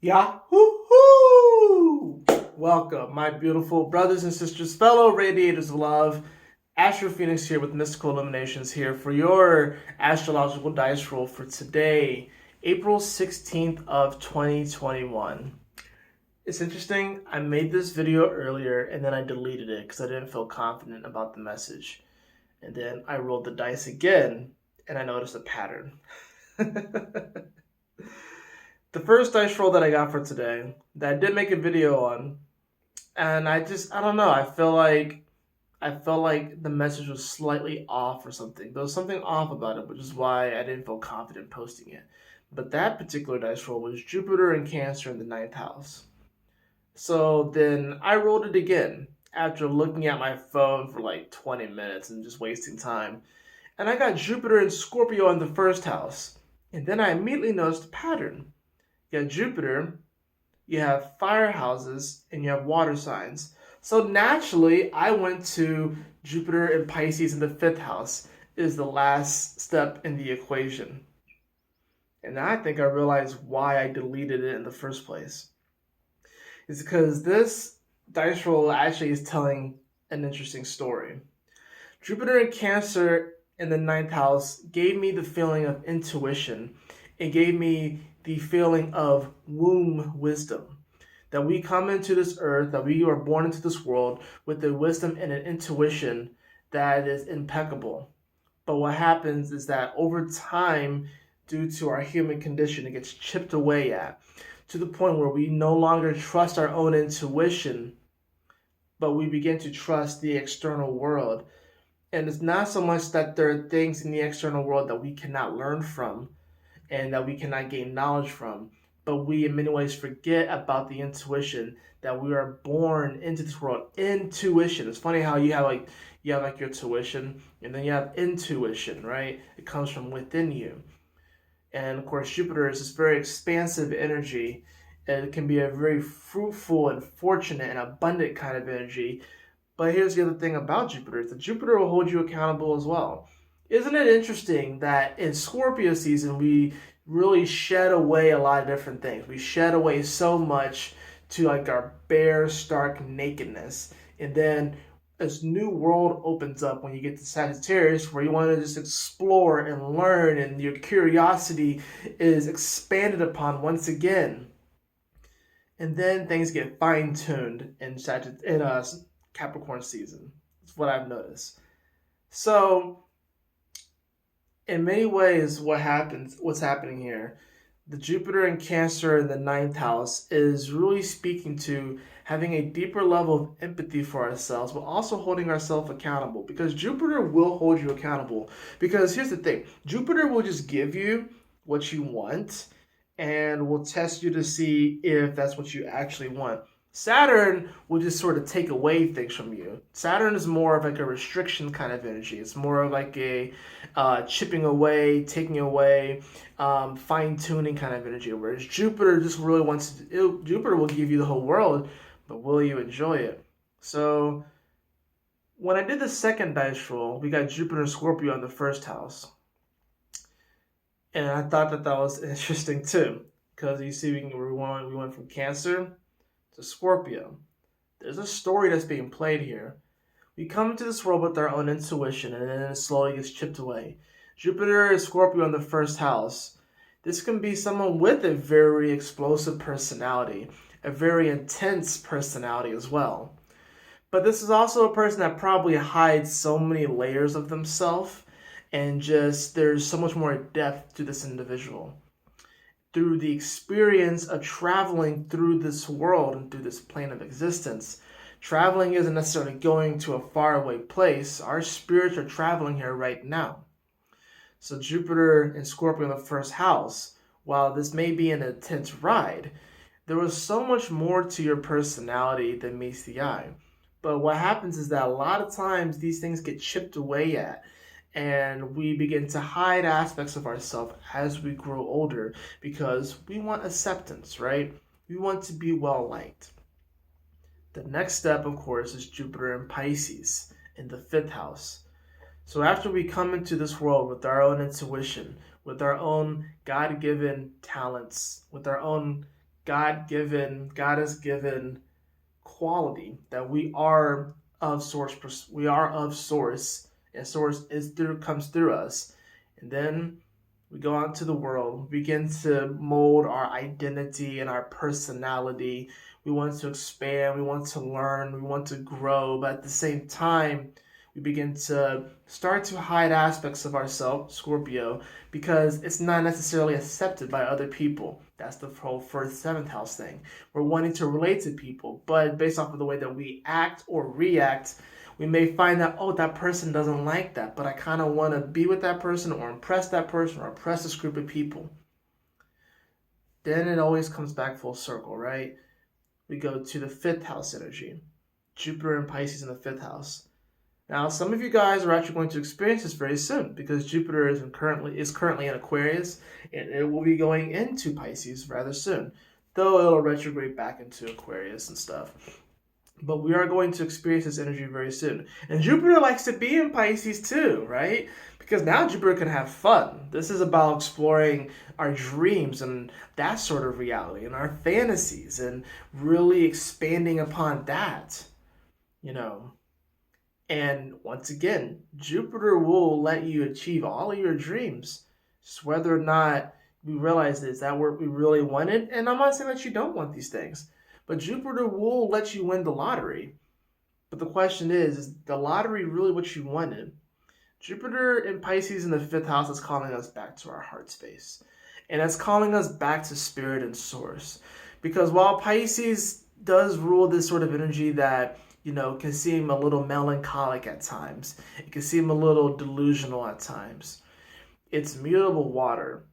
Yahoo! Welcome, my beautiful brothers and sisters, fellow radiators of love. Astro Phoenix here with Mystical Illuminations here for your astrological dice roll for today, April 16th of 2021. It's interesting, I made this video earlier and then I deleted it because I didn't feel confident about the message. And then I rolled the dice again and I noticed a pattern. The first dice roll that I got for today, that I did make a video on, and I don't know, I felt like the message was slightly off or something. There was something off about it, which is why I didn't feel confident posting it. But that particular dice roll was Jupiter and Cancer in the ninth house. So then I rolled it again after looking at my phone for like 20 minutes and just wasting time. And I got Jupiter and Scorpio in the first house. And then I immediately noticed a pattern. You have Jupiter, you have fire houses, and you have water signs. So naturally, I went to Jupiter and Pisces in the fifth house is the last step in the equation. And now I think I realized why I deleted it in the first place. It's because this dice roll actually is telling an interesting story. Jupiter and Cancer in the ninth house gave me the feeling of intuition. It gave me the feeling of womb wisdom. That we come into this earth, that we are born into this world with a wisdom and an intuition that is impeccable. But what happens is that over time, due to our human condition, it gets chipped away at to the point where we no longer trust our own intuition, but we begin to trust the external world. And it's not so much that there are things in the external world that we cannot learn from and that we cannot gain knowledge from, but we in many ways forget about the intuition that we are born into this world. Intuition. It's funny how you have your tuition and then you have intuition, right? It comes from within you. And of course, Jupiter is this very expansive energy, and it can be a very fruitful and fortunate and abundant kind of energy. But here's the other thing about Jupiter, is that Jupiter will hold you accountable as well. Isn't it interesting that in Scorpio season, we really shed away a lot of different things. We shed away so much to like our bare, stark nakedness. And then this new world opens up when you get to Sagittarius, where you want to just explore and learn, and your curiosity is expanded upon once again. And then things get fine-tuned in Capricorn season. That's what I've noticed. So in many ways, what's happening here, the Jupiter and Cancer in the ninth house is really speaking to having a deeper level of empathy for ourselves, but also holding ourselves accountable, because Jupiter will hold you accountable. Because here's the thing, Jupiter will just give you what you want and will test you to see if that's what you actually want. Saturn will just sort of take away things from you. Saturn is more of like a restriction kind of energy. It's more of like a chipping away, taking away, fine tuning kind of energy. Whereas Jupiter just really Jupiter will give you the whole world, but will you enjoy it? So when I did the second dice roll, we got Jupiter and Scorpio in the first house. And I thought that was interesting too. Because you see, we went from Cancer to Scorpio. There's a story that's being played here. We come into this world with our own intuition, and then it slowly gets chipped away. Jupiter and Scorpio in the first house. This can be someone with a very explosive personality, a very intense personality as well. But this is also a person that probably hides so many layers of themselves, and just there's so much more depth to this individual. Through the experience of traveling through this world and through this plane of existence. Traveling isn't necessarily going to a faraway place. Our spirits are traveling here right now. So Jupiter and Scorpio in the first house, while this may be an intense ride, there was so much more to your personality than meets the eye. But what happens is that a lot of times these things get chipped away at, and we begin to hide aspects of ourselves as we grow older because we want acceptance, right? We want to be well liked. The next step, of course, is Jupiter and Pisces in the fifth house. So after we come into this world with our own intuition, with our own God-given talents, with our own God has given quality that we are of source. We are of source, and source comes through us, and then we go out into the world, begin to mold our identity and our personality. We want to expand, we want to learn, we want to grow, but at the same time, we begin to start to hide aspects of ourselves, Scorpio, because it's not necessarily accepted by other people. That's the whole first, seventh house thing. We're wanting to relate to people, but based off of the way that we act or react, we may find that, oh, that person doesn't like that, but I kind of want to be with that person or impress that person or impress this group of people. Then it always comes back full circle, right? We go to the fifth house energy. Jupiter and Pisces in the fifth house. Now, some of you guys are actually going to experience this very soon because Jupiter is currently in Aquarius, and it will be going into Pisces rather soon, though it'll retrograde back into Aquarius and stuff. But we are going to experience this energy very soon. And Jupiter likes to be in Pisces too, right? Because now Jupiter can have fun. This is about exploring our dreams and that sort of reality and our fantasies and really expanding upon that, you know. And once again, Jupiter will let you achieve all of your dreams. Just whether or not we realize is that what we really wanted. And I'm not saying that you don't want these things, but Jupiter will let you win the lottery. But the question is the lottery really what you wanted? Jupiter in Pisces in the fifth house is calling us back to our heart space. And it's calling us back to spirit and source. Because while Pisces does rule this sort of energy that, you know, can seem a little melancholic at times, it can seem a little delusional at times, it's mutable water.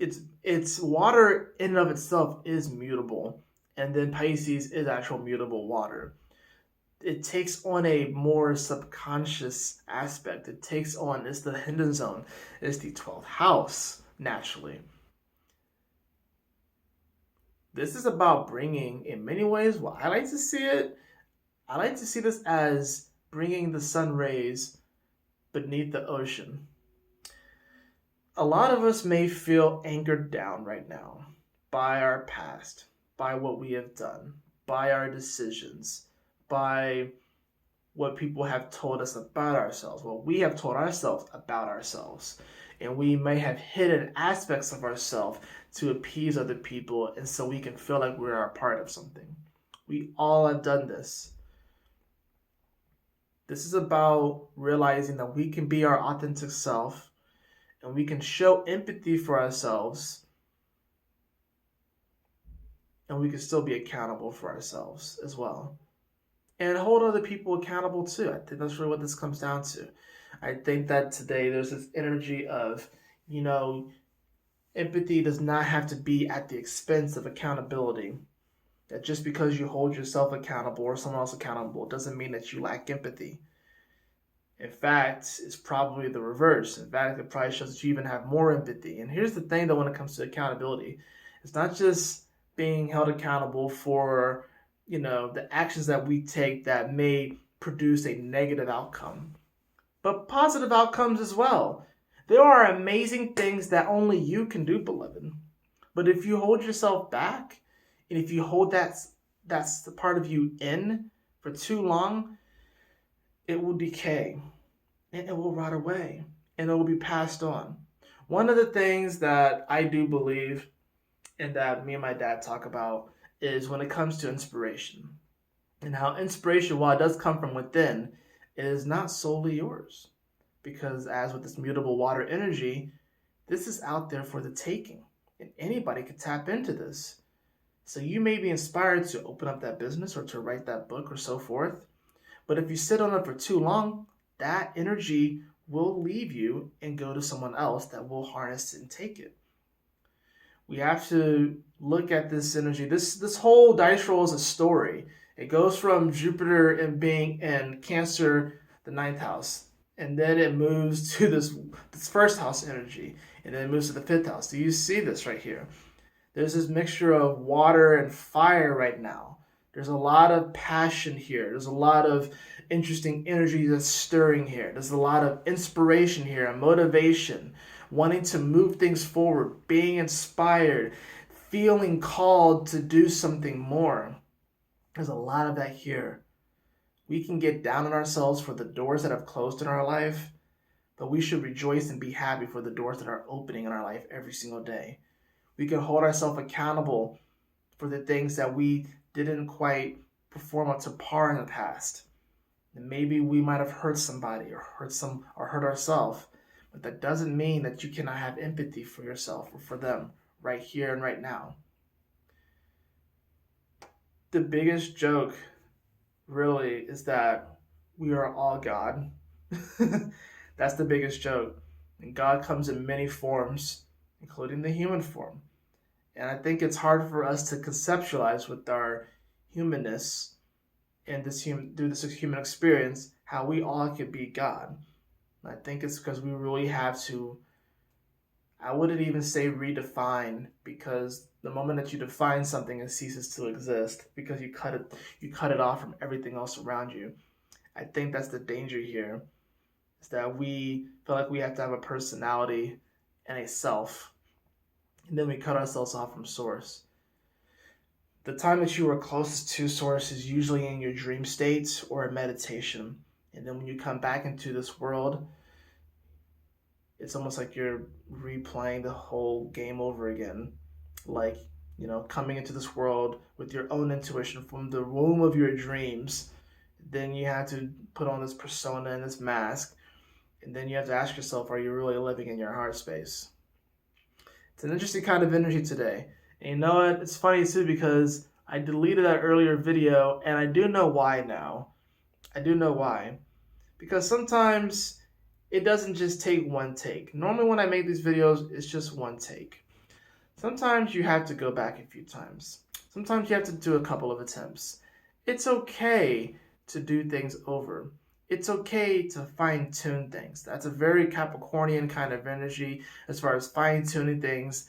It's water in and of itself is mutable, and then Pisces is actual mutable water. It takes on a more subconscious aspect. It takes on, it's the hidden zone. It's the 12th house, naturally. This is about bringing, in many ways, well, I like to see this as bringing the sun rays beneath the ocean. A lot of us may feel anchored down right now by our past, by what we have done, by our decisions, by what people have told us about ourselves, what we have told ourselves about ourselves. And we may have hidden aspects of ourselves to appease other people, and so we can feel like we're a part of something. We all have done this. This is about realizing that we can be our authentic self, and we can show empathy for ourselves, and we can still be accountable for ourselves as well. And hold other people accountable too. I think that's really what this comes down to. I think that today there's this energy of, you know, empathy does not have to be at the expense of accountability. That just because you hold yourself accountable or someone else accountable doesn't mean that you lack empathy. In fact, it's probably the reverse. In fact, it probably shows that you even have more empathy. And here's the thing that when it comes to accountability, it's not just being held accountable for, you know, the actions that we take that may produce a negative outcome, but positive outcomes as well. There are amazing things that only you can do, beloved. But if you hold yourself back, and if you hold that's the part of you in for too long, it will decay, and it will rot away, and it will be passed on. One of the things that I do believe, and that me and my dad talk about, is when it comes to inspiration. And how inspiration, while it does come from within, it is not solely yours. Because as with this mutable water energy, this is out there for the taking. And anybody could tap into this. So you may be inspired to open up that business or to write that book or so forth. But if you sit on it for too long, that energy will leave you and go to someone else that will harness it and take it. We have to look at this energy. This whole dice roll is a story. It goes from Jupiter and being in Cancer, the ninth house, and then it moves to this first house energy, and then it moves to the fifth house. Do you see this right here? There's this mixture of water and fire right now. There's a lot of passion here. There's a lot of interesting energy that's stirring here. There's a lot of inspiration here and motivation, wanting to move things forward, being inspired, feeling called to do something more. There's a lot of that here. We can get down on ourselves for the doors that have closed in our life, but we should rejoice and be happy for the doors that are opening in our life every single day. We can hold ourselves accountable for the things that we didn't quite perform up to par in the past. And maybe we might have hurt somebody or hurt ourselves, but that doesn't mean that you cannot have empathy for yourself or for them right here and right now. The biggest joke really is that we are all God. That's the biggest joke. And God comes in many forms, including the human form. And I think it's hard for us to conceptualize with our humanness and through this human experience how we all could be God. And I think it's because we really have to, I wouldn't even say redefine, because the moment that you define something, it ceases to exist because you cut it off from everything else around you. I think that's the danger here, is that we feel like we have to have a personality and a self, and then we cut ourselves off from source. The time that you are closest to source is usually in your dream state or in meditation. And then when you come back into this world, it's almost like you're replaying the whole game over again. Like, coming into this world with your own intuition from the womb of your dreams. Then you have to put on this persona and this mask. And then you have to ask yourself, are you really living in your heart space? It's an interesting kind of energy today. And you know what? It's funny too, because I deleted that earlier video, and I do know why now. I do know why. Because sometimes it doesn't just take one take. Normally when I make these videos, it's just one take. Sometimes you have to go back a few times. Sometimes you have to do a couple of attempts. It's okay to do things over. It's okay to fine-tune things. That's a very Capricornian kind of energy as far as fine-tuning things,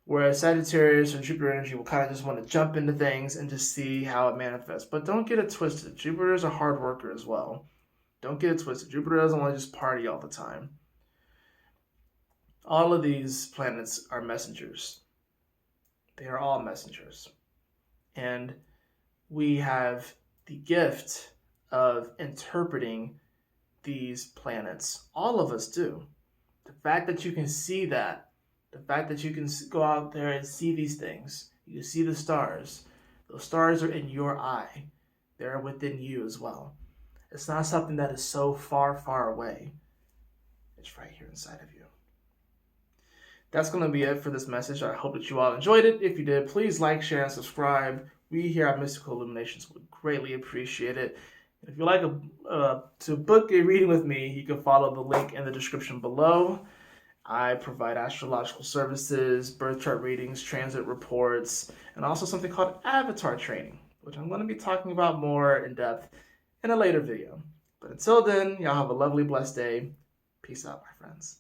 whereas Sagittarius or Jupiter energy will kind of just want to jump into things and just see how it manifests. But don't get it twisted. Jupiter is a hard worker as well. Don't get it twisted. Jupiter doesn't want to just party all the time. All of these planets are messengers. They are all messengers. And we have the gift of interpreting these planets. All of us do. The fact that you can see that, the fact that you can go out there and see these things, you see the stars. Those stars are in your eye. They're within you as well. It's not something that is so far, far away. It's right here inside of you. That's going to be it for this message. I hope that you all enjoyed it. If you did, please like, share, and subscribe. We here at Mystical Illuminations would greatly appreciate it. If you'd like to book a reading with me, you can follow the link in the description below. I provide astrological services, birth chart readings, transit reports, and also something called avatar training, which I'm going to be talking about more in depth in a later video. But until then, y'all have a lovely, blessed day. Peace out, my friends.